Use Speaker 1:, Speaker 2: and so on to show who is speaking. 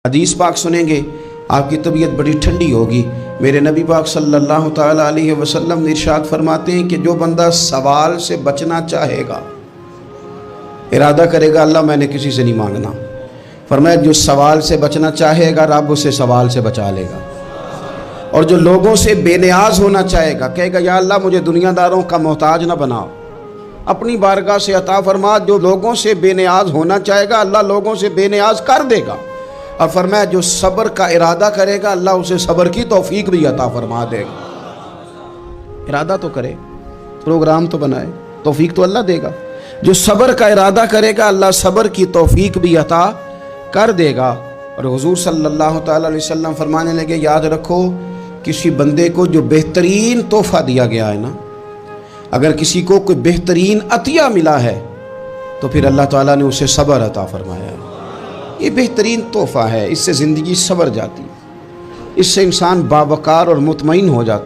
Speaker 1: حدیث پاک سنیں گے آپ کی طبیعت بڑی ٹھنڈی ہوگی۔ میرے نبی پاک صلی اللہ تعالیٰ علیہ وسلم نے ارشاد فرماتے ہیں کہ جو بندہ سوال سے بچنا چاہے گا، ارادہ کرے گا اللہ میں نے کسی سے نہیں مانگنا، فرمایا جو سوال سے بچنا چاہے گا رب اسے سوال سے بچا لے گا۔ اور جو لوگوں سے بے نیاز ہونا چاہے گا، کہے گا یا اللہ مجھے دنیا داروں کا محتاج نہ بناؤ، اپنی بارگاہ سے عطا فرما۔ جو لوگوں سے بے نیاز ہونا چاہے گا اللہ لوگوں سے بے نیاز کر دے گا۔ اور فرمایا جو صبر کا ارادہ کرے گا اللہ اسے صبر کی توفیق بھی عطا فرما دے گا۔ ارادہ تو کرے، پروگرام تو بنائے، توفیق تو اللہ دے گا۔ جو صبر کا ارادہ کرے گا اللہ صبر کی توفیق بھی عطا کر دے گا۔ اور حضور صلی اللہ تعالیٰ علیہ وسلم فرمانے لگے یاد رکھو کسی بندے کو جو بہترین تحفہ دیا گیا ہے نا، اگر کسی کو کوئی بہترین عطیہ ملا ہے تو پھر اللہ تعالیٰ نے اسے صبر عطا فرمایا ہے۔ یہ بہترین تحفہ ہے، اس سے زندگی سنور جاتی ہے، اس سے انسان باوقار اور مطمئن ہو جاتا ہے۔